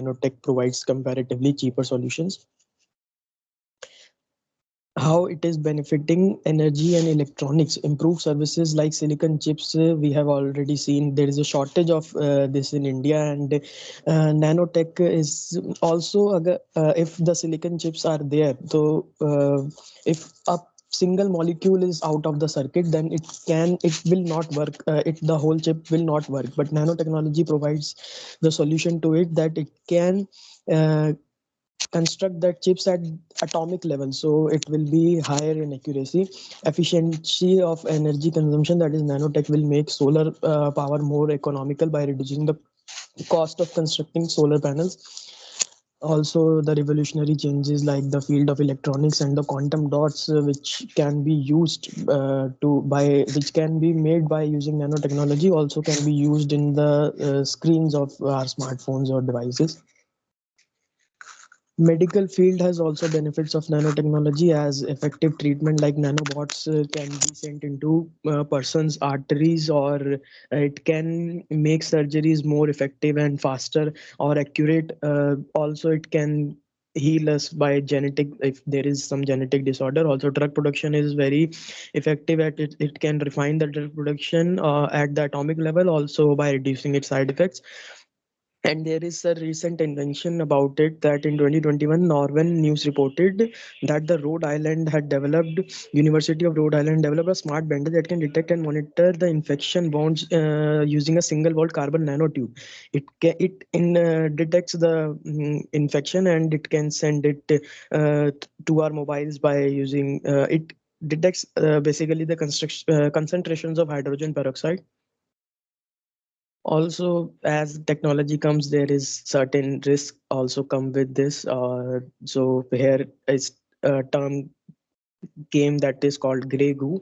nanotech provides comparatively cheaper solutions. How it is benefiting energy and electronics, improved services like silicon chips. We have already seen there is a shortage of this in India, and nanotech is also if the silicon chips are there, so if a single molecule is out of the circuit, then it will not work, it the whole chip will not work. But nanotechnology provides the solution to it, that it can uh, construct that chips at atomic level, so it will be higher in accuracy. Efficiency of energy consumption, that is nanotech will make solar power more economical by reducing the cost of constructing solar panels. Also, the revolutionary changes like the field of electronics and the quantum dots, which can be used to by which can be made by using nanotechnology, also can be used in the screens of our smartphones or devices. Medical field has also benefits of nanotechnology, as effective treatment like nanobots can be sent into person's arteries, or it can make surgeries more effective and faster or accurate. Also, it can heal us by genetic, if there is some genetic disorder. Also, drug production is very effective at it. It can refine the drug production at the atomic level, also by reducing its side effects. And there is a recent invention about it, that in 2021, Norwen News reported that the Rhode Island had developed, University of Rhode Island developed a smart blender that can detect and monitor the infection wounds using a single wall carbon nanotube. It detects the infection, and it can send it to our mobiles by using it detects basically the concentrations of hydrogen peroxide. Also, as technology comes, there is certain risk also come with this. So here is a term game that is called gray goo,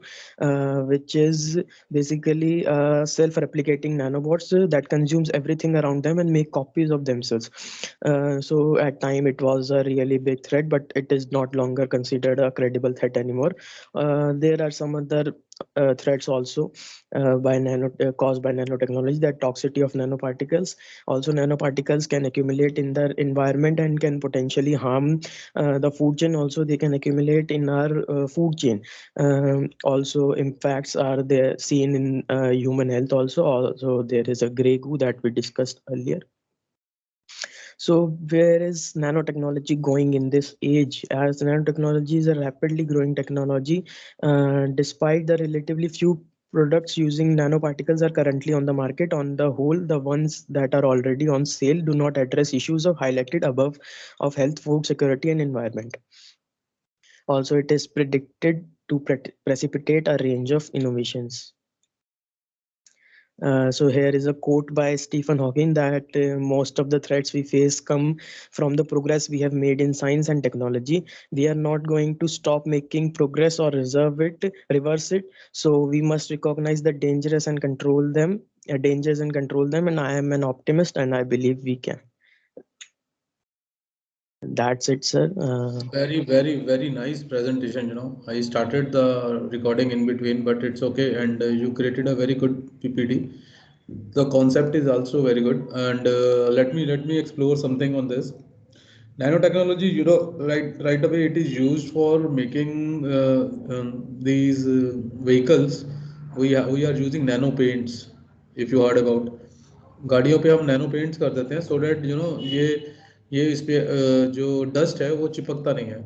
which is basically self-replicating nanobots that consumes everything around them and make copies of themselves. So at time it was a really big threat, but it is not longer considered a credible threat anymore. There are some other threats also caused by nanotechnology, that toxicity of nanoparticles. Also, nanoparticles can accumulate in the environment and can potentially harm the food chain. Also, they can accumulate in our food chain. Also, impacts are there seen in human health. Also there is a gray goo that we discussed earlier. So where is nanotechnology going in this age? As nanotechnology is a rapidly growing technology, despite the relatively few products using nanoparticles are currently on the market. On the whole, the ones that are already on sale do not address issues of highlighted above of health, food security, and environment. Also, it is predicted to precipitate a range of innovations. So here is a quote by Stephen Hawking, that most of the threats we face come from the progress we have made in science and technology. We are not going to stop making progress or reverse it. So we must recognize the dangers and control them. And I am an optimist, and I believe we can. That's it, sir. Very, very, very nice presentation. I started the recording in between, but it's okay. And you created a very good PPT. The concept is also very good. And let me explore something on this. Nanotechnology, right away it is used for making these vehicles. We are using nano paints. If you heard about, गाड़ियों पे हम nano paints कर देते हैं, so that ये इस पे जो डस्ट है वो चिपकता नहीं है.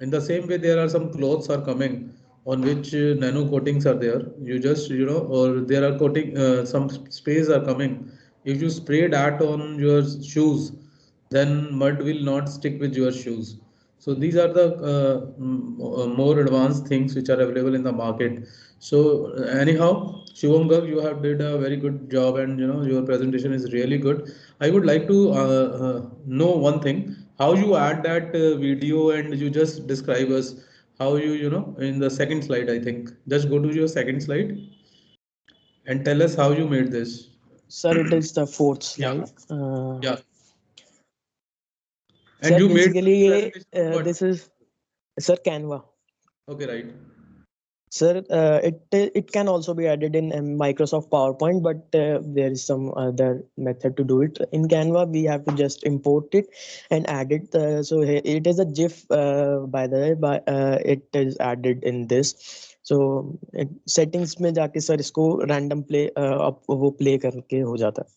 In the same way, there are some clothes are coming on which nano coatings are there. You just or there are coating some sprays are coming. If you spray that on your shoes, then mud will not stick with your shoes. So these are the more advanced things which are available in the market. So anyhow, Shivam Garg, you have did a very good job, and your presentation is really good. I would like to know one thing: how you add that video, and you just describe us how in the second slide. I think just go to your second slide and tell us how you made this. Sir, it is the fourth Yeah, slide. yeah. And Sir, you made basically, presentation on what? this is, sir, Canva. Okay, right. Sir, it can also be added in Microsoft PowerPoint, but there is some other method to do it. In Canva, we have to just import it and add it. So it is a GIF, by the way, but it is added in this. So settings में जाके sir इसको random play वो play करके हो जाता है.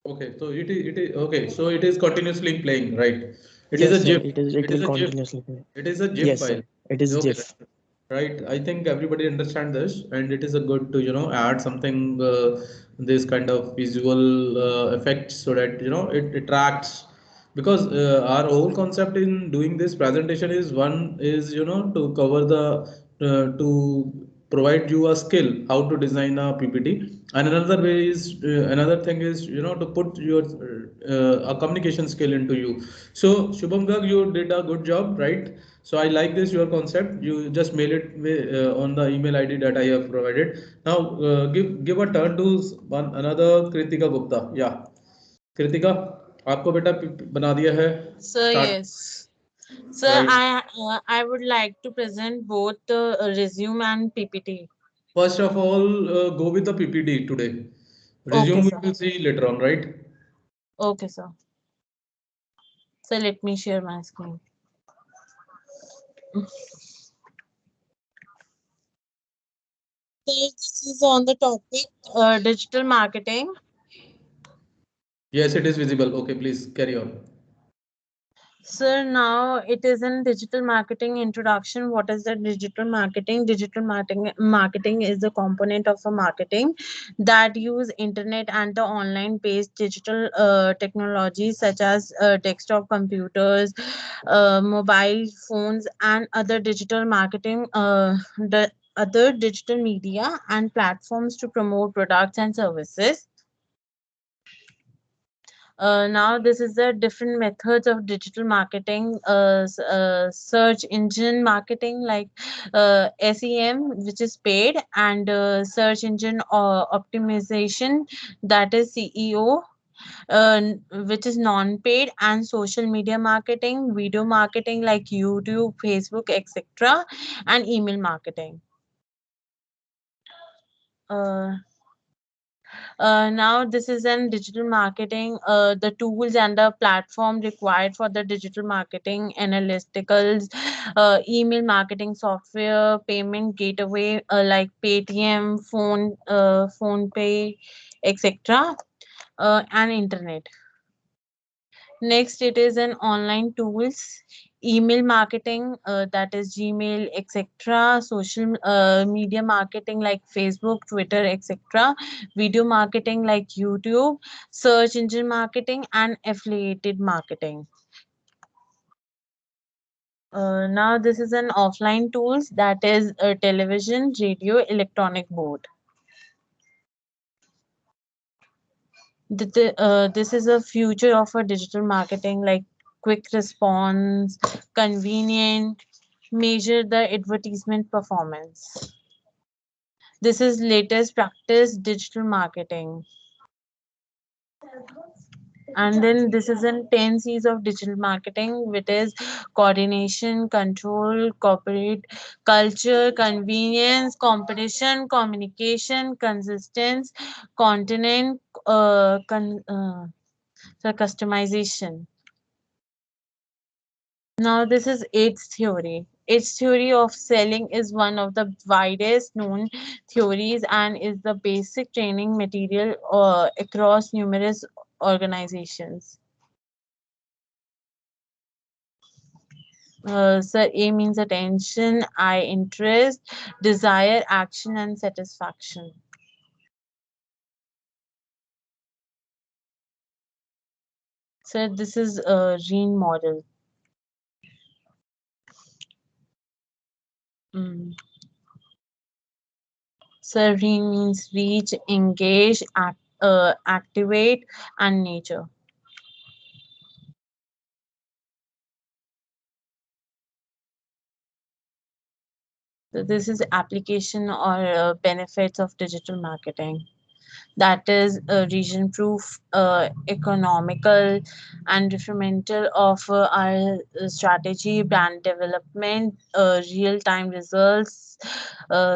Okay, so it is okay. So it is continuously playing, right? It is Yes, a sir. GIF. It It is will a GIF. continuously play. It is a GIF Yes, sir. file. It is Okay, GIF. right. I think everybody understand this, and it is a good to add something this kind of visual effects so that it attracts because our whole concept in doing this presentation is one is to cover the to provide you a skill how to design a PPT, and another way is another thing is to put your a communication skill into you. So Shubham Garg, you did a good job, right? So I like this your concept. You just mail it on the email ID that I have provided. Now give a turn to one another Kritika Gupta. Yeah, Kritika, आपको बेटा बना दिया है. So Start. yes. So Right. I would like to present both the resume and PPT. First of all, go with the PPT today. Okay, Resume we sir. will see later on, right? Okay, sir. So let me share my screen. So this is on the topic digital marketing. Yes, it is visible. Okay, please carry on. So now it is in digital marketing introduction. What is the digital marketing? Digital marketing is a component of a marketing that use internet and the online based digital technologies such as desktop computers, mobile phones, and other digital marketing. The other digital media and platforms to promote products and services. Now this is the different methods of digital marketing, search engine marketing like SEM, which is paid, and search engine optimization, that is CEO, which is non-paid, and social media marketing, video marketing like YouTube, Facebook, etc., and email marketing. uh, Now this is in digital marketing, the tools and the platform required for the digital marketing analyticals, email marketing software, payment gateway like Paytm, phone pay, etc., and internet. Next, it is an online tools, email marketing, that is Gmail, etc. Social media marketing like Facebook, Twitter, etc. Video marketing like YouTube, search engine marketing, and affiliated marketing. Now, this is an offline tools, that is television, radio, electronic board. This is a future of a digital marketing like quick response, convenient, measure the advertisement performance. This is latest practice digital marketing. And then this is in 10 C's of digital marketing, which is coordination, control, corporate culture, convenience, competition, communication, consistency, continent, so customization. Now, this is AIDS theory. AIDS theory of selling is one of the widest known theories and is the basic training material across numerous organizations. So, A means attention, I interest, desire, action, and satisfaction. So, this is a REEN model. Mm. So, REEN means reach, engage, activate, and nature. So this is application or benefits of digital marketing. that is region proof, economical, and refinement of our strategy, brand development, real time results,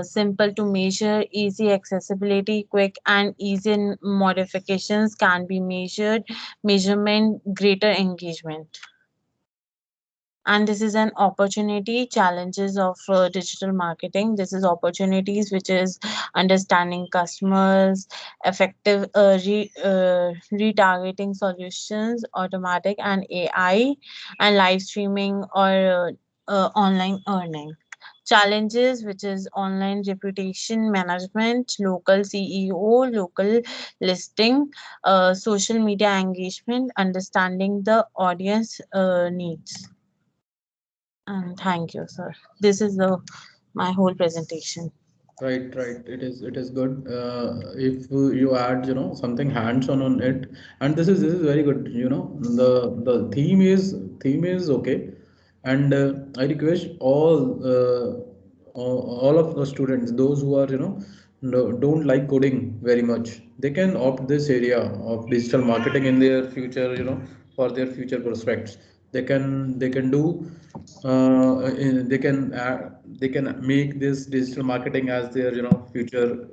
simple to measure, easy accessibility, quick and easy modifications can be measured, measurement, greater engagement. And this is an opportunity, challenges of digital marketing. This is opportunities, which is understanding customers, effective retargeting solutions, automatic and AI, and live streaming or online earning. Challenges, which is online reputation management, local CEO, local listing, social media engagement, understanding the audience needs. And thank you, sir. This is the my whole presentation. Right, right. It is good. If you add, something hands-on on it, and this is very good. The theme is okay, and I request all of the students, those who are no, don't like coding very much, they can opt this area of digital marketing in their future. For their future prospects, they can do they can make this digital marketing as their future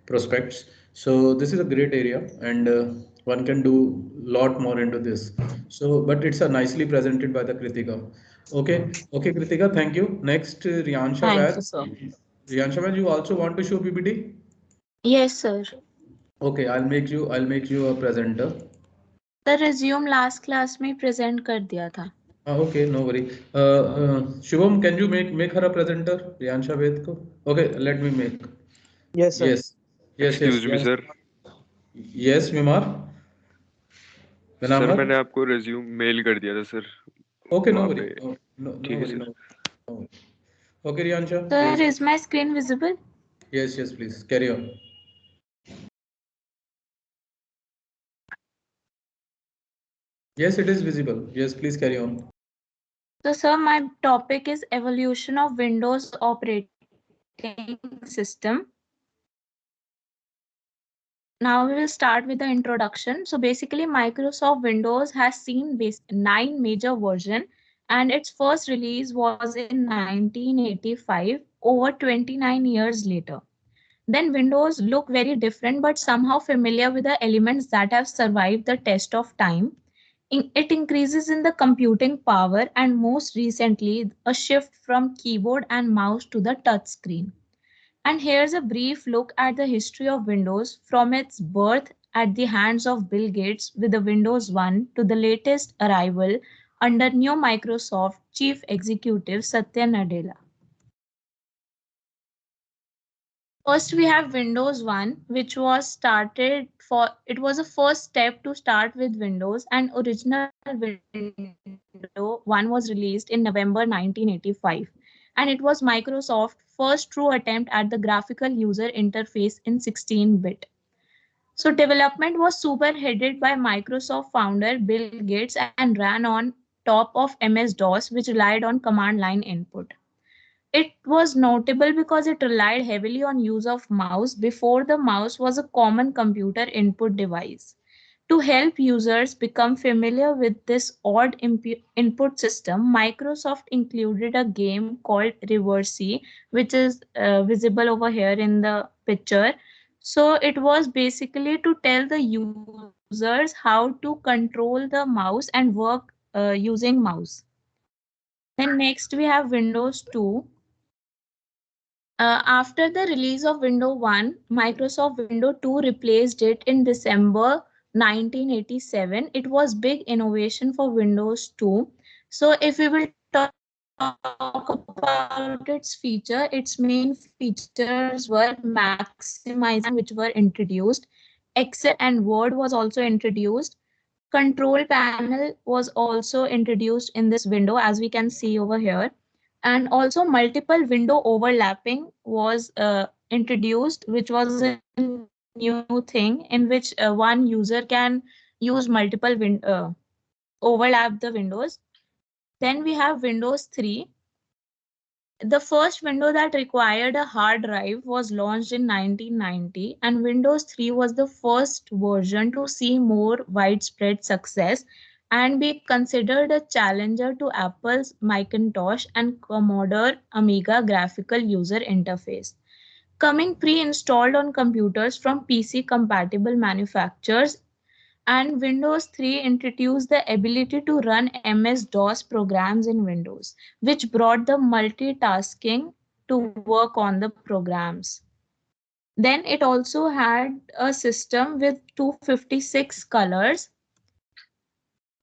prospects. So this is a great area, and one can do lot more into this. So but it's a nicely presented by the Kritika. Okay, Kritika, thank you. Next, Riyansha Thank Vaid. you, sir. Riyansha Vaid, you also want to show PPT? Yes, sir. Okay, I'll make you a presenter. The resume last class में present कर दिया था. Okay, no worry. Shubham, can you make her a presenter, Riyansha Vaid ko? Okay, let me make. Yes, sir. Yes, yes, yes, excuse me yes, sir. yes, Vimar, sir Vinamar. मैंने आपको resume mail कर दिया था sir. Okay, no वहाँ worry. पे. No, no, no ठीक है worry, sir. no, no worry. Okay, Riyansha, Sir, please. is my screen visible? Yes, yes, please carry on. Yes, it is visible. Yes, please carry on. So, sir, my topic is evolution of Windows operating system. Now we will start with the introduction. So basically, Microsoft Windows has seen 9 major versions, and its first release was in 1985, over 29 years later. Then Windows look very different but somehow familiar with the elements that have survived the test of time. It increases in the computing power and most recently a shift from keyboard and mouse to the touch screen. And here's a brief look at the history of Windows from its birth at the hands of Bill Gates with the Windows 1 to the latest arrival under new Microsoft Chief Executive Satya Nadella. First, we have Windows 1, which was started for it was a first step to start with Windows, and original Windows 1 was released in November 1985, and it was Microsoft's first true attempt at the graphical user interface in 16-bit. So development was superheaded by Microsoft founder Bill Gates and ran on top of MS-DOS, which relied on command line input. It was notable because it relied heavily on use of mouse before the mouse was a common computer input device. To help users become familiar with this odd input system, Microsoft included a game called Reversi, which is visible over here in the picture. So it was basically to tell the users how to control the mouse and work using mouse. Then next we have Windows 2. After the release of Windows 1, Microsoft Windows 2 replaced it in December 1987. It was big innovation for Windows 2. So if we will talk about its feature, its main features were maximizing tabs, which were introduced. Excel and Word was also introduced. Control panel was also introduced in this window, as we can see over here. And also multiple window overlapping was introduced, which was a new thing in which one user can use multiple overlap the windows. Then we have Windows 3. The first window that required a hard drive was launched in 1990, and Windows 3 was the first version to see more widespread success and be considered a challenger to Apple's Macintosh and Commodore Amiga graphical user interface. Coming pre-installed on computers from PC-compatible manufacturers, and Windows 3 introduced the ability to run MS-DOS programs in Windows, which brought the multitasking to work on the programs. Then it also had a system with 256 colors.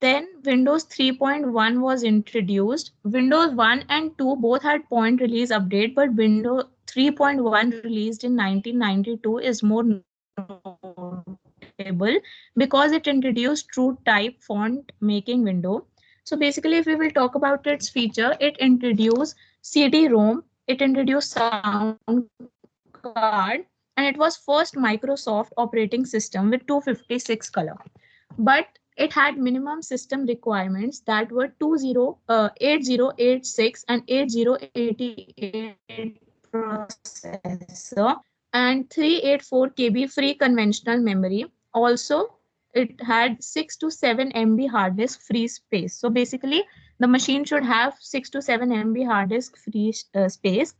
Then Windows 3.1 was introduced. Windows 1 and 2 both had point release update, but Windows 3.1 released in 1992 is more notable because it introduced true type font making window. So basically, if we will talk about its feature, it introduced CD-ROM, it introduced sound card, and it was first Microsoft operating system with 256 color. But it had minimum system requirements that were 8086 and 8088 processor and 384 KB free conventional memory. Also, it had 6 to 7 MB hard disk free space. So basically, the machine should have 6 to 7 MB hard disk free space.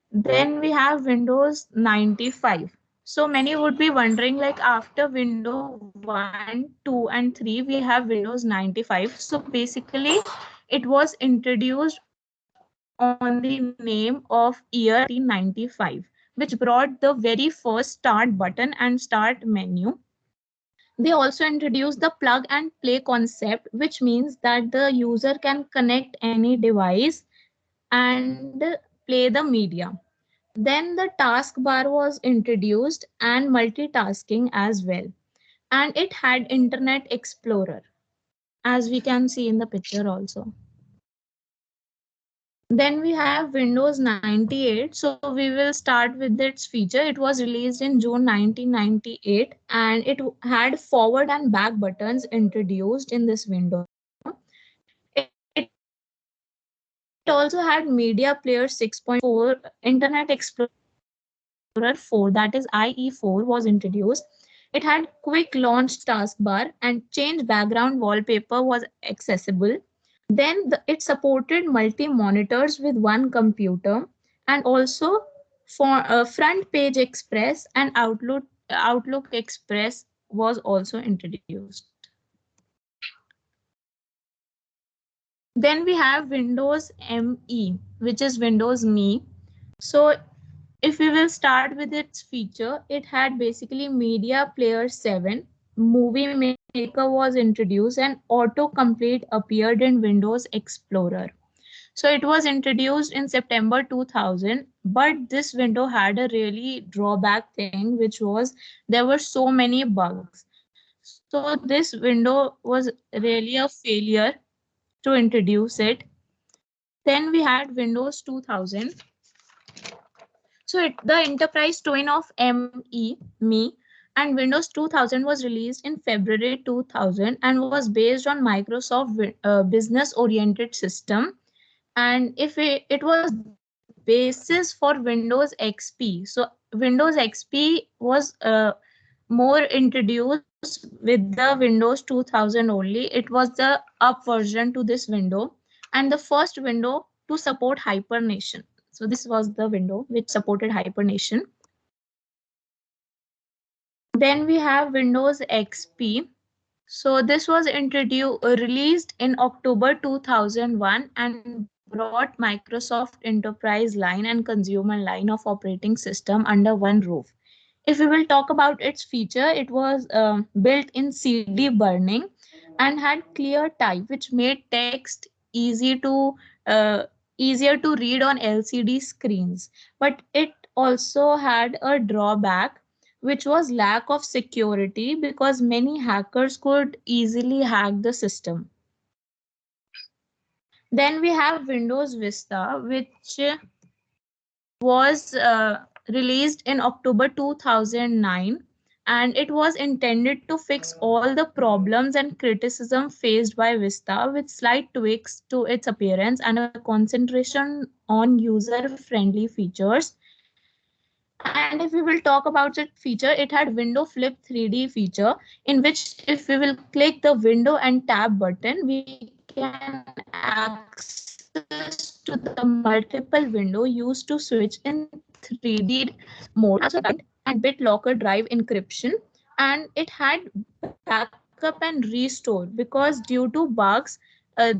Then we have Windows 95. So many would be wondering, like, after Windows 1, 2, and 3, we have Windows 95. So basically, it was introduced on the name of year 1995, which brought the very first start button and start menu. They also introduced the plug and play concept, which means that the user can connect any device and play the media. Then the taskbar was introduced and multitasking as well. And it had Internet Explorer, as we can see in the picture also. Then we have Windows 98. So we will start with its feature. It was released in June 1998, and it had forward and back buttons introduced in this window. It also had Media Player 6.4, Internet Explorer 4, that is IE4 was introduced. It had quick launch taskbar, and change background wallpaper was accessible. Then it supported multi-monitors with one computer, and also for Front Page Express and Outlook Express was also introduced. Then we have Windows ME, which is Windows Me. So if we will start with its feature, it had basically Media Player 7, Movie Maker was introduced, and autocomplete appeared in Windows Explorer. So it was introduced in September 2000, but this window had a really drawback thing, which was there were so many bugs. So this window was really a failure to introduce it. Then we had Windows 2000. So the enterprise twin of Me, and Windows 2000 was released in February 2000 and was based on Microsoft business oriented system. And it was basis for Windows XP. So Windows XP was more introduced with the Windows 2000 only. It was the up version to this window, and the first window to support hibernation. So this was the window which supported hibernation. Then we have Windows XP. So this was introduced released in October 2001 and brought Microsoft Enterprise line and consumer line of operating system under one roof. If we will talk about its feature, it was built in CD burning and had clear type, which made text easier to read on LCD screens. But it also had a drawback, which was lack of security because many hackers could easily hack the system. Then we have Windows Vista, which was released in October 2009, and it was intended to fix all the problems and criticism faced by Vista with slight tweaks to its appearance and a concentration on user friendly features. And if we will talk about that feature, it had window flip 3D feature, in which if we will click the window and tab button, we can access to the multiple window used to switch in 3D mode, also combined and BitLocker drive encryption. And it had backup and restore because due to bugs, uh,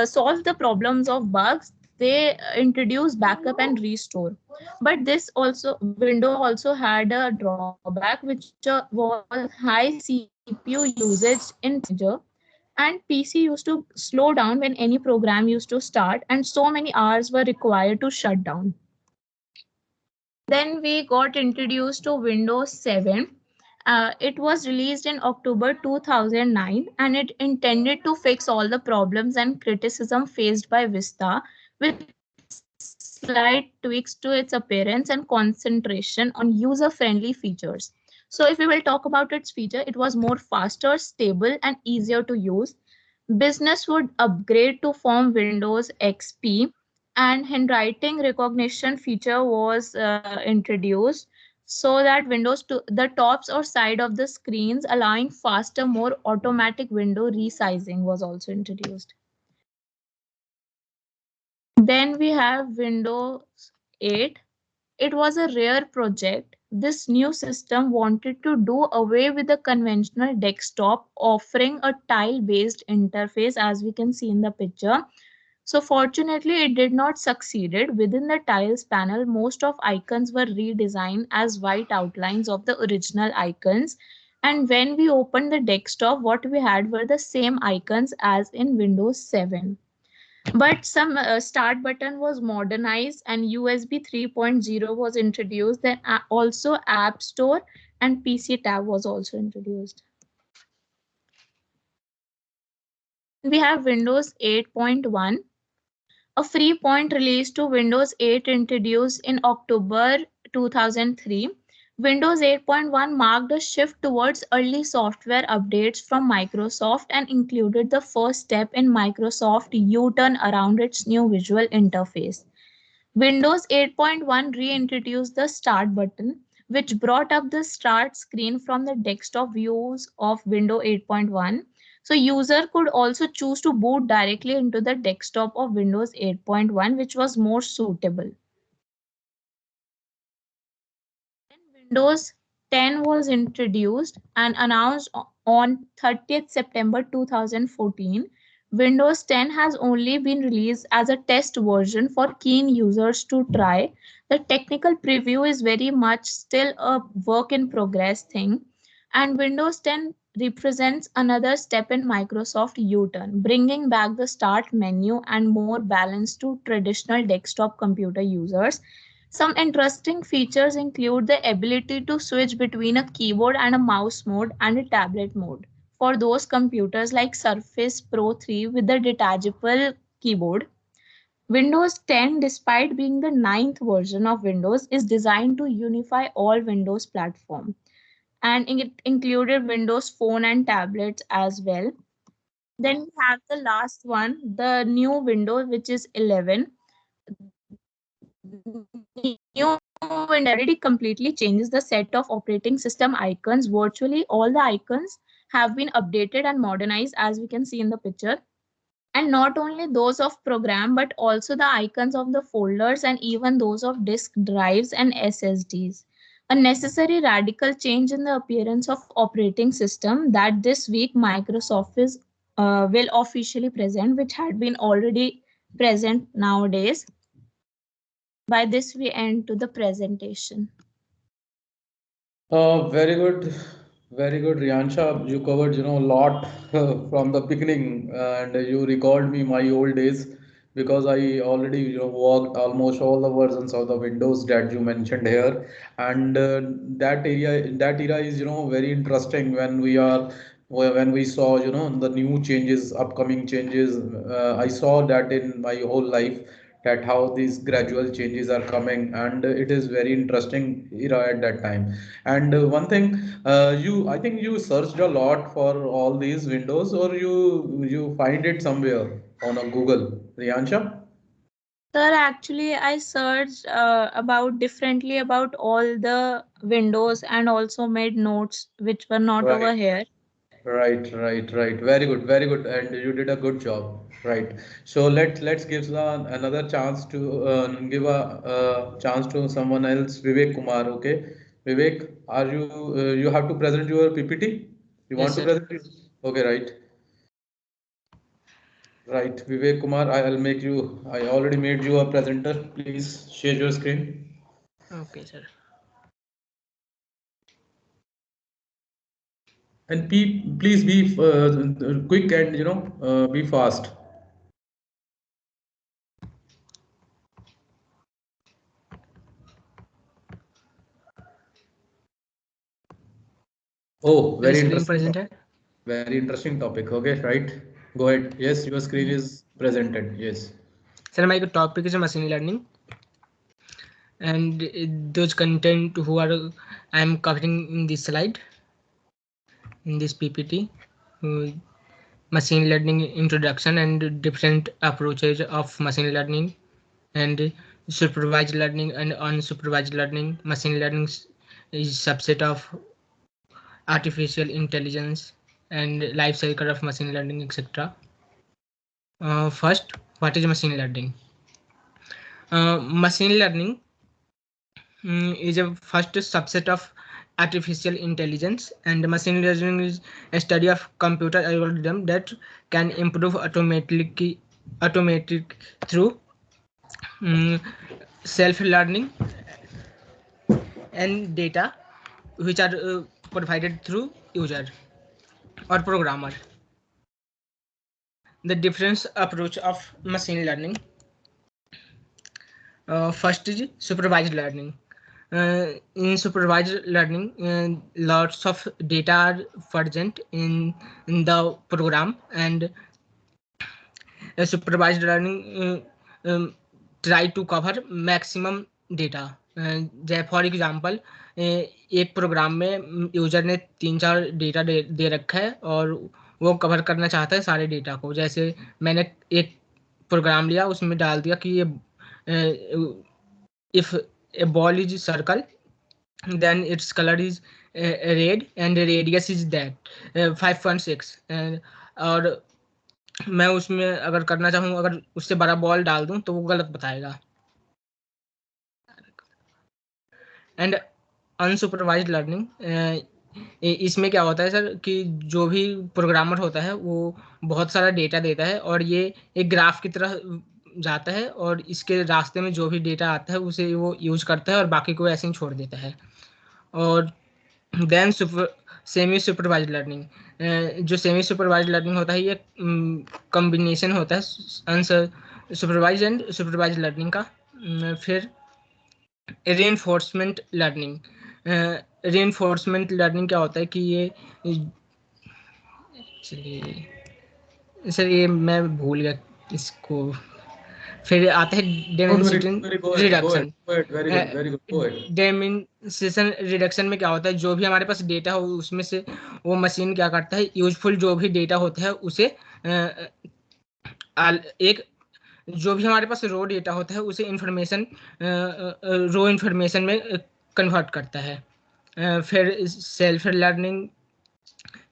solve the problems of bugs, they introduced backup and restore. But this also window also had a drawback, which was high CPU usage in and PC used to slow down when any program used to start, and so many hours were required to shut down. Then we got introduced to Windows 7. It was released in October 2009, and it intended to fix all the problems and criticism faced by Vista with slight tweaks to its appearance and concentration on user-friendly features. So if we will talk about its feature, it was more faster, stable, and easier to use. Business would upgrade to form Windows XP, and handwriting recognition feature was introduced so that windows to the tops or side of the screens allowing faster, more automatic window resizing was also introduced. Then we have Windows 8. It was a rare project. This new system wanted to do away with the conventional desktop, offering a tile based interface, as we can see in the picture. So fortunately, it did not succeeded. Within the tiles panel, most of icons were redesigned as white outlines of the original icons. And when we opened the desktop, what we had were the same icons as in Windows 7. But some start button was modernized and USB 3.0 was introduced. Then also App Store and PC tab was also introduced. Then we have Windows 8.1. A free point release to Windows 8 introduced in October 2003. Windows 8.1 marked a shift towards early software updates from Microsoft and included the first step in Microsoft U-turn around its new visual interface. Windows 8.1 reintroduced the Start button, which brought up the Start screen from the desktop views of Windows 8.1. So user could also choose to boot directly into the desktop of Windows 8.1, which was more suitable. Then Windows 10 was introduced and announced on 30th September 2014. Windows 10 has only been released as a test version for keen users to try. The technical preview is very much still a work in progress thing, and Windows 10 represents another step in Microsoft U-turn, bringing back the start menu and more balance to traditional desktop computer users. Some interesting features include the ability to switch between a keyboard and a mouse mode and a tablet mode for those computers like Surface Pro 3 with the detachable keyboard. Windows 10, despite being the ninth version of Windows, is designed to unify all Windows platforms, and it included Windows Phone and tablets as well. Then we have the last one, the new Windows, which is 11. New Windows 11 already completely changes the set of operating system icons. Virtually all the icons have been updated and modernized, as we can see in the picture. And not only those of program, but also the icons of the folders and even those of disk drives and SSDs. A necessary radical change in the appearance of operating system that this week Microsoft is will officially present, which had been already present nowadays. By this, we end to the presentation. Very good, Riyansha. You covered, a lot from the beginning, and you recalled me my old days because I already, worked almost all the versions of the Windows that you mentioned here, and that era is, very interesting when when we saw, the new changes, upcoming changes. I saw that in my whole life that how these gradual changes are coming, and it is very interesting era at that time. And one thing, you I think you searched a lot for all these windows, or you find it somewhere on a Google, Riyansha? Sir, actually, I searched about differently about all the windows and also made notes which were not Right. over here. Right. Very good, very good, and you did a good job. Right. So let's give another chance to give a chance to someone else. Vivek Kumar. Okay, Vivek, are you you have to present your PPT? You Yes, want to sir. present it? Okay, right. Right, Vivek Kumar. I'll make you. I already made you a presenter. Please share your screen. Okay, sir. And please be quick and be fast. Oh, Sir, very screen interesting present topic. है. Very interesting topic. Okay, right. Go ahead. Yes, your screen is presented. Yes. Sir, my topic is machine learning, and those content who are I am covering in this slide, in this PPT, machine learning introduction and different approaches of machine learning, and supervised learning and unsupervised learning. Machine learning is subset of artificial intelligence and life cycle of machine learning, etc. First, what is machine learning? Machine learning is a first subset of artificial intelligence, and machine learning is a study of computer algorithm that can improve automatic through self-learning and data which are provided through user or programmer. The different approach of machine learning. First is supervised learning. In supervised learning, lots of data are present in the program, and supervised learning try to cover maximum data. जैसे for example एक programme में user ने 3-4 data दे रखा है और वो cover करना चाहता है सारे डेटा को. जैसे मैंने एक प्रोग्राम लिया, उसमें डाल दिया कि ये if a ball is circle, then its color is red and the radius is that 5.6. और मैं उसमें अगर करना चाहूँ, अगर उससे बड़ा बॉल डाल दूं तो वो गलत बताएगा. एंड अनसुपरवाइज्ड लर्निंग, इसमें क्या होता है सर कि जो भी प्रोग्रामर होता है वो बहुत सारा डेटा देता है और ये एक ग्राफ की तरह जाता है और इसके रास्ते में जो भी डेटा आता है उसे वो यूज करता है और बाकी को ऐसे ही छोड़ देता है. और देन सेमी सुपरवाइज्ड लर्निंग, जो सेमी सुपरवाइज्ड लर्निंग होता है ये कॉम्बिनेशन होता है अनसुपरवाइज्ड एंड सुपरवाइज्ड लर्निंग का. फिर रीइंफोर्समेंट लर्निंग. रीइंफोर्समेंट लर्निंग क्या होता है कि ये चलिए सर ये मैं भूल गया इसको. फिर आता है Don't worry, demonstration don't worry. Go ahead. Go ahead. Reduction. Go ahead. Very good. Very good. Go ahead. Demonstration reduction में क्या होता है, जो भी हमारे पास डेटा हो उसमें से वो मशीन क्या करता है, यूजफुल जो भी डेटा होता है उसे एक जो भी हमारे पास रो डेटा होता है उसे इंफॉर्मेशन रो इंफॉर्मेशन में कन्वर्ट करता है. फिर self learning,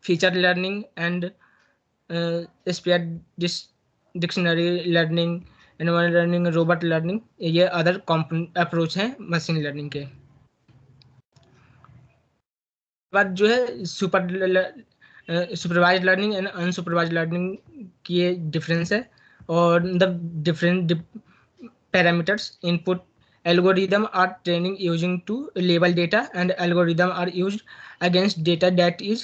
feature learning and sparse dictionary learning, animal learning, robot learning, ये अदर अप्रोच हैं मशीन लर्निंग के. बाद जो है supervised learning and unsupervised learning की ये डिफरेंस है. और the different parameters input algorithm are training using to label data and algorithm are used against data that is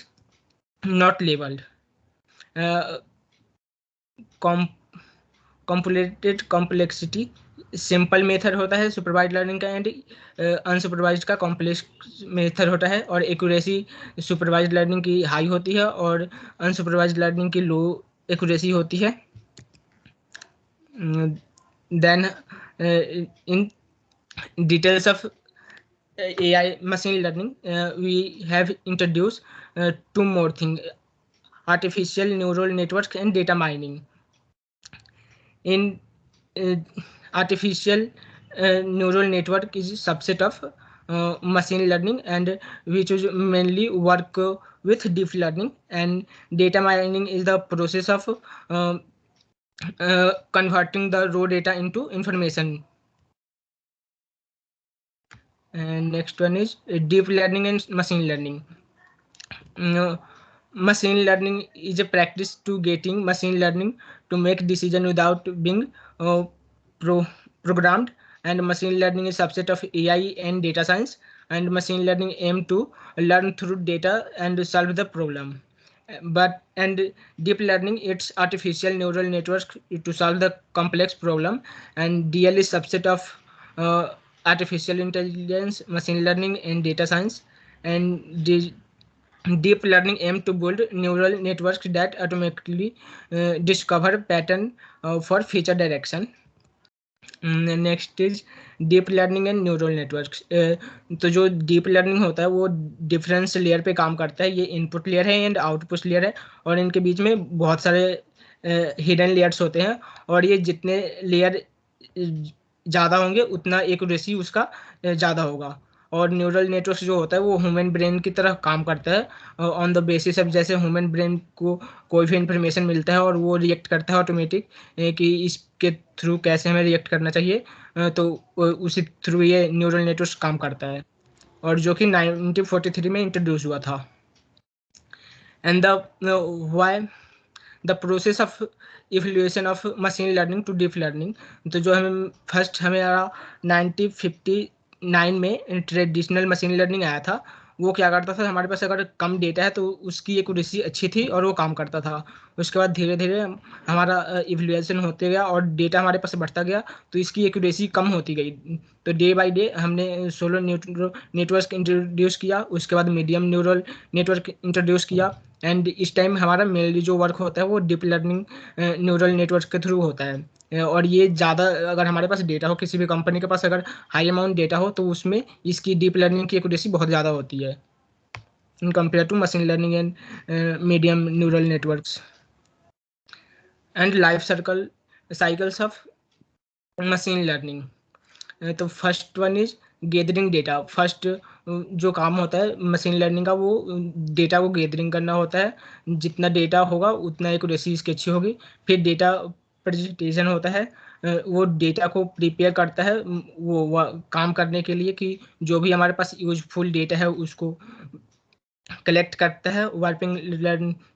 not labeled. Compulated complexity, simple method होता है supervised learning का and unsupervised का complex method होता है. और accuracy supervised learning की high होती है और अनसुपरवाइज्ड लर्निंग की लो एक्यूरेसी होती है. then in details of AI machine learning, we have introduced two more things: artificial neural networks and data mining. In uh, artificial neural network is a subset of machine learning, and which is mainly work with deep learning, and data mining is the process of converting the raw data into information. And next one is deep learning and machine learning. uh, Machine learning is a practice to getting machine learning to make decision without being uh, pro- programmed, and machine learning is subset of AI and data science, and machine learning aim to learn through data and solve the problem. But and deep learning, it's artificial neural networks to solve the complex problem, and DL is subset of uh, artificial intelligence, machine learning, and data science. And deep learning aims to build neural networks that automatically discover pattern for future direction. Next is deep learning and neural networks. तो जो deep learning होता है वो difference layer पे काम करता है। ये इनपुट लेयर है एंड आउटपुट लेयर है, और इनके बीच में बहुत सारे हिडन लेयर्स होते हैं, और ये जितने लेयर ज़्यादा होंगे उतना एक्यूरेसी उसका ज़्यादा होगा। और न्यूरल नेटवर्क जो होता है वो ह्यूमन ब्रेन की तरह काम करता है ऑन द बेसिस ऑफ, जैसे ह्यूमन ब्रेन को कोई भी इंफॉर्मेशन मिलता है और वो रिएक्ट करता है ऑटोमेटिक कि इसके थ्रू कैसे हमें रिएक्ट करना चाहिए, तो उसी थ्रू ये न्यूरल नेटवर्क काम करता है, और जो कि 1943 में इंट्रोड्यूस हुआ था। And the why the process of evolution of machine learning to deep learning. तो जो हमें फर्स्ट हमें 1959 में ट्रेडिशनल मशीन लर्निंग आया था। वो क्या करता था, हमारे पास अगर कम डेटा है तो उसकी एक्यूरेसी अच्छी थी और वो काम करता था। उसके बाद धीरे धीरे हमारा इवोल्यूशन होते गया और डेटा हमारे पास बढ़ता गया, तो इसकी एक्यूरेसी कम होती गई। तो डे बाय डे हमने सोलो नेटवर्क इंट्रोड्यूस किया, उसके बाद मीडियम न्यूरल नेटवर्क इंट्रोड्यूस किया, एंड इस टाइम हमारा मेनली जो वर्क होता है वो डीप लर्निंग न्यूरल नेटवर्क के थ्रू होता है। और ये ज़्यादा, अगर हमारे पास डेटा हो, किसी भी कंपनी के पास अगर हाई अमाउंट डेटा हो, तो उसमें इसकी डीप लर्निंग की एक्यूरेसी बहुत ज़्यादा होती है in compare to machine learning and medium neural networks. And life cycles of machine learning. तो first one is gathering data. First जो काम होता है मशीन लर्निंग का वो डेटा को गैदरिंग करना होता है। जितना डेटा होगा उतना एक्यूरेसी इसकी अच्छी होगी। फिर डेटा प्रेजेंटेशन होता है, वो डेटा को प्रिपेयर करता है वो काम करने के लिए कि जो भी हमारे पास यूजफुल डेटा है उसको कलेक्ट करता है वार्पिंग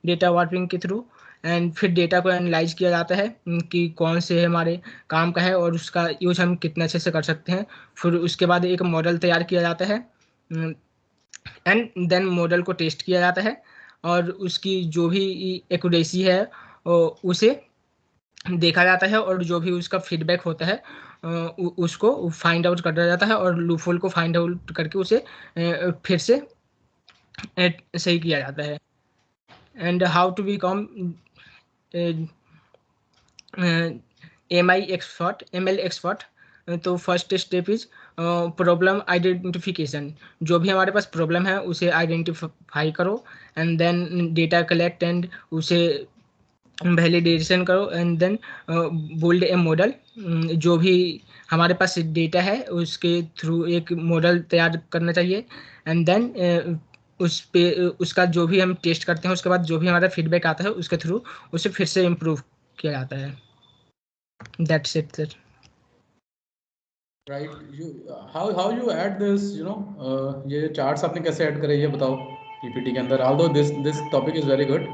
डेटा वार्पिंग के थ्रू। एंड फिर डेटा को एनालाइज किया जाता है कि कौन से हमारे काम का है और उसका यूज हम कितने अच्छे से कर सकते हैं। फिर उसके बाद एक मॉडल तैयार किया जाता है, एंड देन मॉडल को टेस्ट किया जाता है, और उसकी जो भी एक्यूरेसी है उसे देखा जाता है, और जो भी उसका फीडबैक होता है उसको फाइंड आउट करा जाता है, और लूपहोल को फाइंड आउट करके उसे फिर से सही किया जाता है। And how to become ML expert. तो first step is problem identification. जो भी हमारे पास प्रॉब्लम है उसे आइडेंटिफाई करो, and then data collect and उसे वैलिडेशन करो, and then build a model. जो भी हमारे पास डेटा है उसके थ्रू एक मॉडल तैयार करना चाहिए, एंड देन उस पे उसका जो भी हम टेस्ट करते हैं उसके बाद जो भी हमारा फीडबैक आता है उसके थ्रू उसे फिर से इम्प्रूव किया जाता है। That's it sir. Right, how you add this, ये चार्ट्स आपने कैसे ऐड करे ये बताओ पीपीटी के अंदर। Although this topic is very good.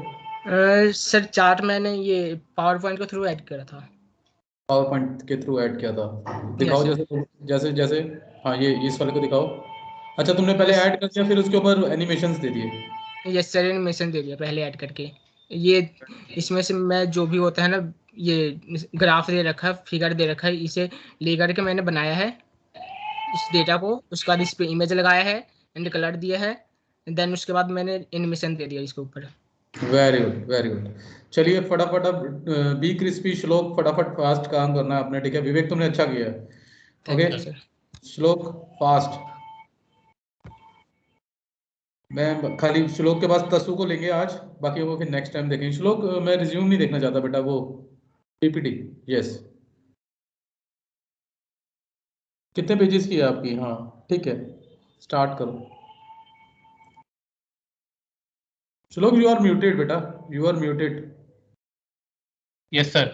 Sir chart मैंने ये पावर पॉइंट के थ्रू ऐड करा था। पावर पॉइंट के थ्रू ऐड किया था, दिखाओ। Yes, जैसे जैसे जैसे हाँ, ये इस वाले को दिखाओ। अच्छा, तुमने पहले Yes. ऐड कर दिया फिर उसके ऊपर एनिमेशंस दे दिए। यस सर, एनिमेशन दे दिया पहले ऐड करके। ये इसमें से मैं जो भी होता है ना, ये ग्राफ दे रखा है, फिगर दे रखा है, इसे ले करके मैंने बनाया है इस डेटा को। उसके बाद इस पे इमेज लगाया है एंड कलर दिया है, देन उसके बाद मैंने एनिमेशन दे दिया इसके ऊपर। Very good very good. चलिए फटाफट अब बी क्रिस्पी श्लोक फटाफट फास्ट काम करना है आपने, ठीक है? विवेक तुमने अच्छा किया। Okay thank you sir. श्लोक फास्ट। मैं खाली श्लोक के पास तसु को लेंगे आज, बाकी वो फिर नेक्स्ट टाइम देखेंगे। श्लोक मैं रिज्यूम नहीं देखना चाहता बेटा, वो पीपीटी। यस कितने पेजेस की है आपकी? हाँ ठीक है स्टार्ट करो। श्लोक यू आर म्यूटेड बेटा, you are muted. Yes, sir.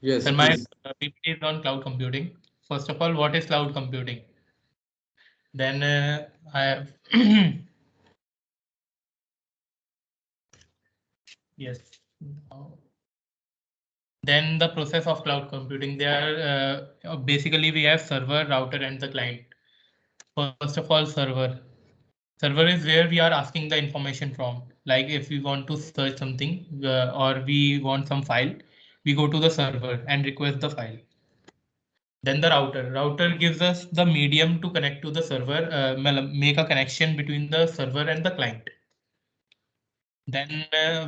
Yes Sir, my please. PPT is on cloud computing. First of all, what is cloud computing? Then I have yes. Then the process of cloud computing. There basically we have server, router, and the client. First of all, server. Server is where we are asking the information from. Like if we want to search something or we want some file, we go to the server and request the file. Then the router. Router gives us the medium to connect to the server, make a connection between the server and the client. Then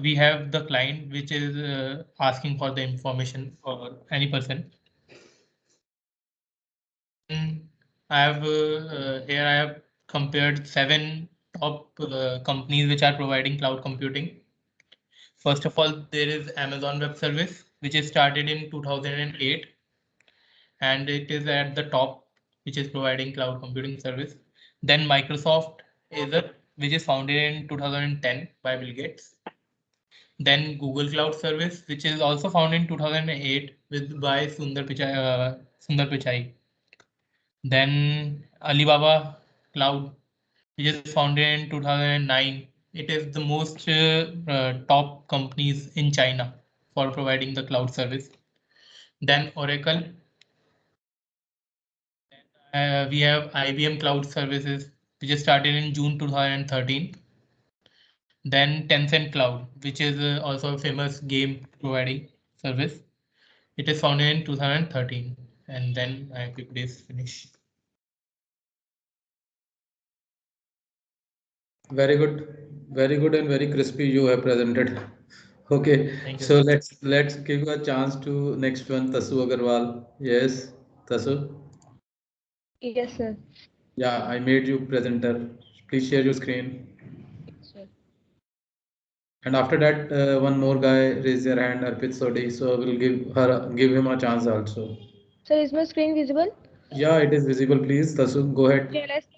we have the client, which is asking for the information for any person. I have here I have compared 7 top companies which are providing cloud computing. First of all, there is Amazon Web Service, which is started in 2008, and it is at the top, which is providing cloud computing service. Then Microsoft Azure, which is founded in 2010 by Bill Gates. Then Google Cloud Service, which is also founded in 2008 by Sundar Pichai. Then Alibaba Cloud, which is founded in 2009. It is the most top companies in China for providing the cloud service. Then Oracle. We have IBM Cloud Services, which is started in June 2013. Then Tencent Cloud, which is also a famous game providing service. It is founded in 2013. And then I quickly finish. Very good and very crispy you have presented. Okay, Thank you. so let's give a chance to next one, Tasu Agarwal. Yes, Tasu. Yes, sir. Yeah, I made you presenter. Please share your screen. Sir. And after that, one more guy raise their hand, Arpit Sodi. So I will give him a chance also. Sir, is my screen visible? Yeah, it is visible. Please, Tasu, go ahead. Shall I start?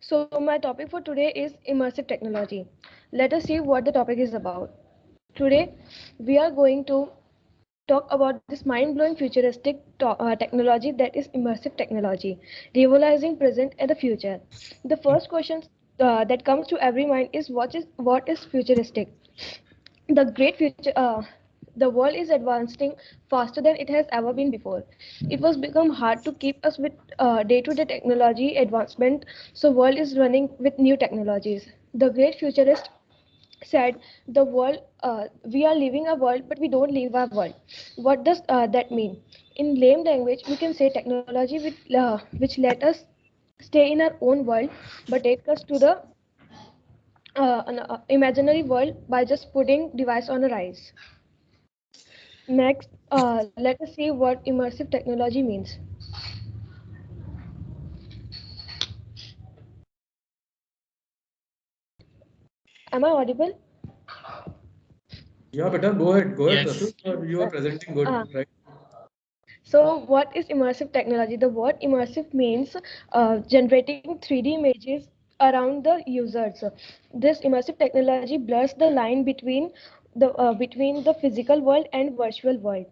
So my topic for today is immersive technology. Let us see what the topic is about. Today, we are going to talk about this mind-blowing futuristic technology that is immersive technology, revolutionizing present and the future. The first question that comes to every mind is what is futuristic? The great future. The world is advancing faster than it has ever been before. It was become hard to keep us with day-to-day technology advancement. So world is running with new technologies. The great futurist said the world we are living a world but we don't live our world. What does that mean? In lame language we can say technology which let us stay in our own world but take us to the an imaginary world by just putting device on a rise. Next, let us see what immersive technology means. Am I audible? Yeah, better go ahead. Go ahead, Yes. Tasu. You are presenting good, right? So, what is immersive technology? The word immersive means generating 3D images around the users. This immersive technology blurs the line between the physical world and virtual world.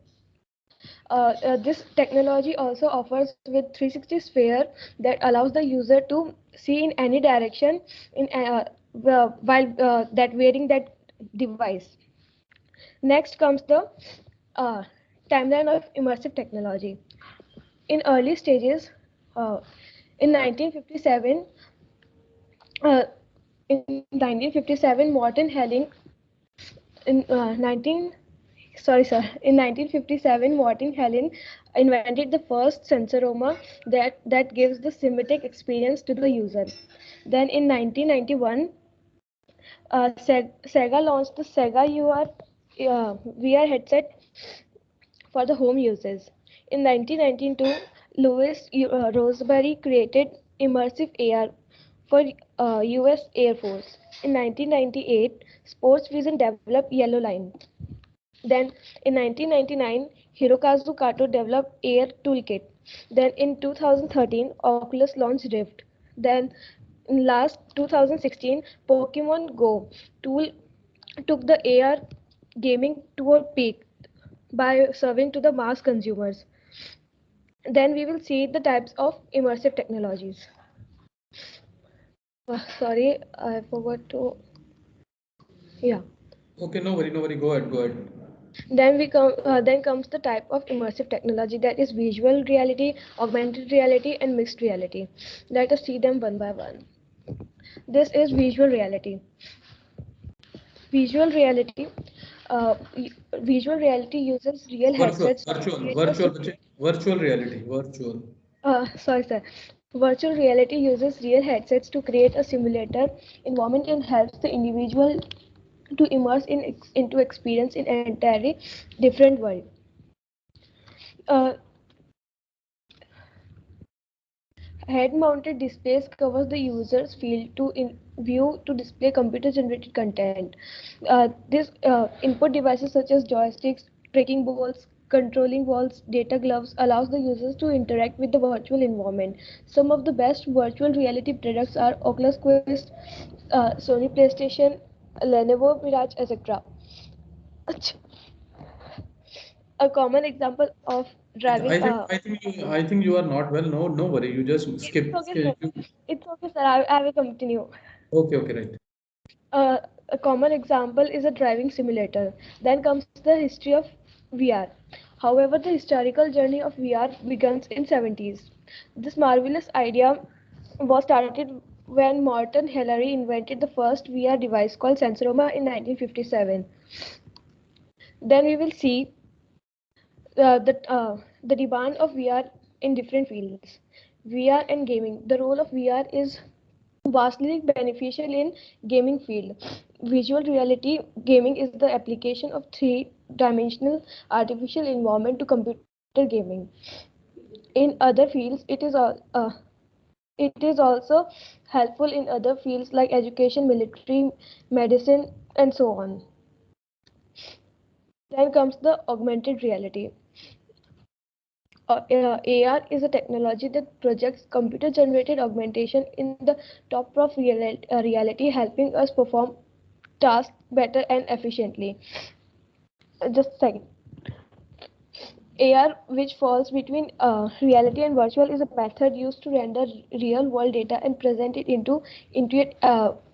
This technology also offers with 360 sphere that allows the user to see in any direction while that wearing that device. Next comes the uh, timeline of immersive technology. In early stages, uh, in 1957, uh, in 1957, Morton Helling in 19 sorry, sir. In 1957, Martin Helen invented the first sensoroma that gives the cinematic experience to the user. Then in 1991, Sega launched the Sega VR headset for the home uses. In 1992, Louis Roseberry created immersive AR for US Air Force. In 1998, Sports Vision developed Yellow Line. Then in 1999, Hirokazu Kato developed Air Toolkit. Then in 2013, Oculus launched Rift. Then in last 2016, Pokemon Go tool took the AR gaming to a peak by serving to the mass consumers. Then we will see the types of immersive technologies. Sorry, I forgot to. Yeah. Okay, no worry, no worry. Go ahead, go ahead. Then comes the type of immersive technology, that is visual reality, augmented reality, and mixed reality. Let us see them one by one. This is visual reality. Visual reality. Uh, Visual reality uses real Virtual, headsets to virtual, create a virtual, virtual reality, virtual. sorry, sir. Virtual reality uses real headsets to create a simulator environment and helps the individual to immerse into experience in an entirely different world. Uh, Head-mounted displays covers the user's field to view to display computer-generated content. These input devices such as joysticks, tracking balls, controlling balls, data gloves allows the users to interact with the virtual environment. Some of the best virtual reality products are Oculus Quest, Sony PlayStation, Lenovo Mirage, etc. A common example of driving. I think you are not well. No, no worry. You just It's okay, sir. skip. It's okay, sir. I will continue. Okay, okay, right. Uh, a common example is a driving simulator. Then comes the history of VR. However, the historical journey of VR begins in 70s. This marvelous idea was started when Morton Hillary invented the first VR device called Sensoroma in 1957. Then we will see the demand of VR in different fields. VR and gaming. The role of VR is vastly beneficial in gaming field. Visual reality gaming is the application of three-dimensional artificial environment to computer gaming. In other fields, it is also helpful in other fields like education, military, medicine, and so on. Then comes the augmented reality. AR is a technology that projects computer-generated augmentation in the top of reality, helping us perform tasks better and efficiently. Just a second. AR, which falls between reality and virtual, is a method used to render real-world data and present it into it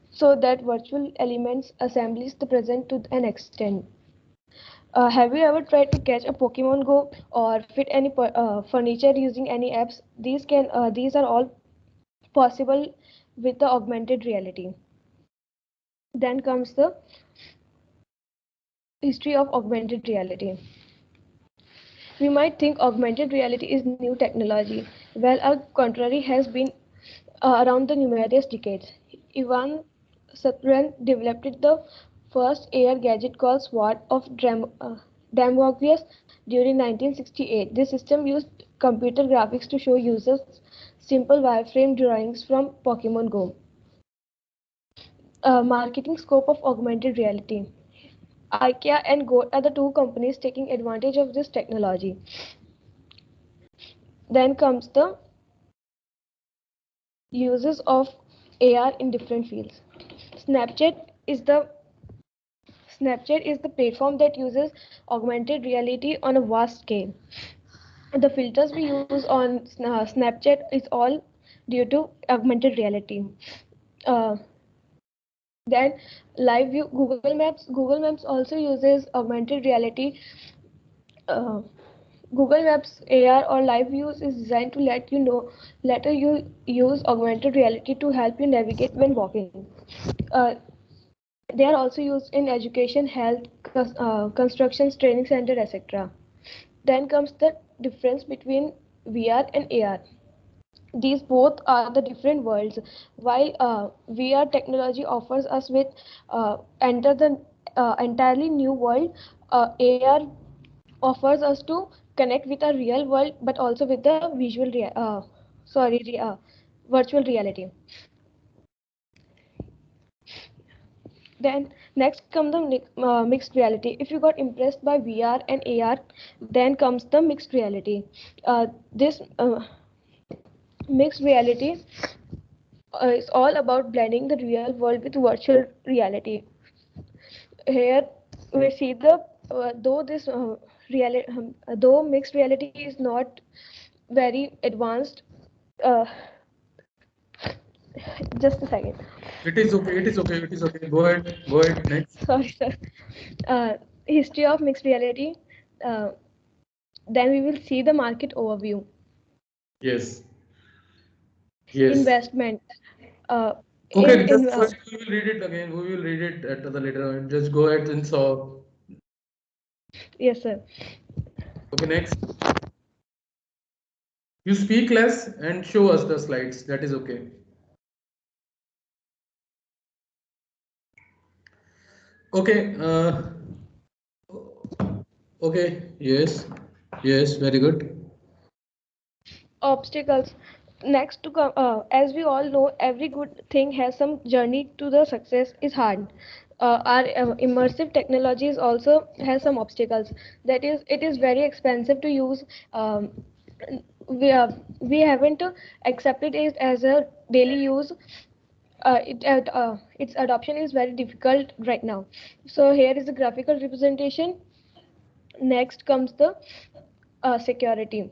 so that virtual elements assemblies the present to an extent. Have you ever tried to catch a Pokemon Go or fit any furniture using any apps? These are all possible with the augmented reality. Then comes the history of augmented reality. We might think augmented reality is new technology. Well, our contrary has been around the numerous decades. Ivan Satran developed the first AR gadget called Sword of Damocles during 1968. This system used computer graphics to show users simple wireframe drawings from Pokemon Go. Marketing scope of augmented reality. IKEA and Goat are the two companies taking advantage of this technology. Then comes the uses of AR in different fields. Snapchat is the Snapchat is the platform that uses augmented reality on a vast scale. The filters we use on Snapchat is all due to augmented reality. Uh, then live view Google Maps. Google Maps also uses augmented reality. Uh, Google Maps AR or live views is designed to let you use augmented reality to help you navigate when walking. Uh, They are also used in education, health, constructions, training center, etc. Then comes the difference between VR and AR. These both are the different worlds. While VR technology offers us with enter the entirely new world, AR offers us to connect with a real world, but also with the virtual reality. Then next comes the mixed reality. If you got impressed by VR and AR, then comes the mixed reality. This mixed reality is all about blending the real world with virtual reality. Here we see the though this though mixed reality is not very advanced. Uh, just a second. It is okay. It is okay. It is okay. Go ahead. Go ahead. Next. Sorry, sir. History of mixed reality. Uh, then we will see the market overview. Yes. Yes. Investment. Uh, Okay. in Just first we will read it again. We will read it at the later on. Just go ahead and solve. Yes, sir. Okay. Next. You speak less and show us the slides. That is okay. Okay. Okay. Yes. Yes. Very good. Obstacles. Next to come, as we all know, every good thing has some journey to the success is hard. Our immersive technologies also has some obstacles. That is, it is very expensive to use. Um, we haven't accepted it as a daily use. Its adoption is very difficult right now. So here is the graphical representation. Next comes the security.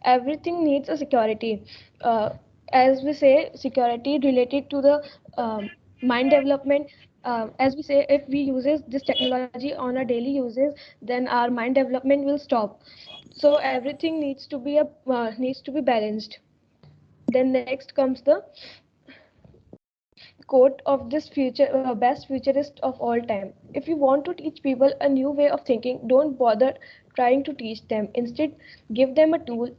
Everything needs a security. uh, as we say, security related to the mind development. As we say, if we uses this technology on our daily uses, then our mind development will stop. So everything needs to be balanced. Then next comes the quote of this future best futurist of all time: if you want to teach people a new way of thinking, don't bother trying to teach them. Instead, give them a tool,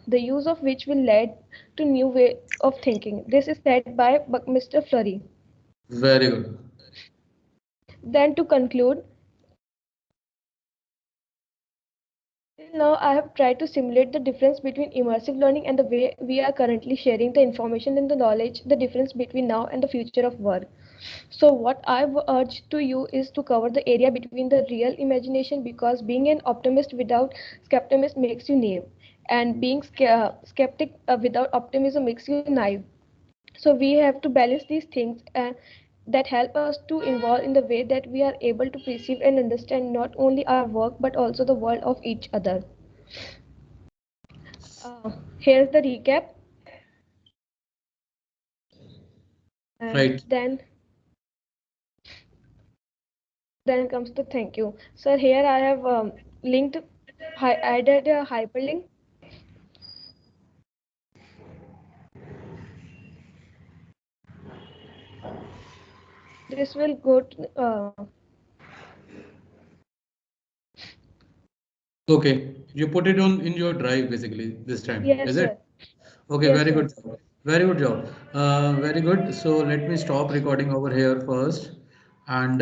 the use of which will lead to new way of thinking. This is said by Buckminster Fury. Very good. Then to conclude, till now, I have tried to simulate the difference between immersive learning and the way we are currently sharing the information and the knowledge, the difference between now and the future of work. So, what I urge to you is to cover the area between the real imagination, because being an optimist without skepticism makes you naive, and being skeptic without optimism makes you naive. So, we have to balance these things that help us to involve in the way that we are able to perceive and understand not only our work but also the world of each other. Here's the recap, and Right. then comes the thank you. So here I have linked, added a hyperlink. This will go to, Okay. You put it on in your drive basically this time, yes, is it? sir. Okay, Yes, very sir. good job. Very good job. Very good. So let me stop recording over here first. And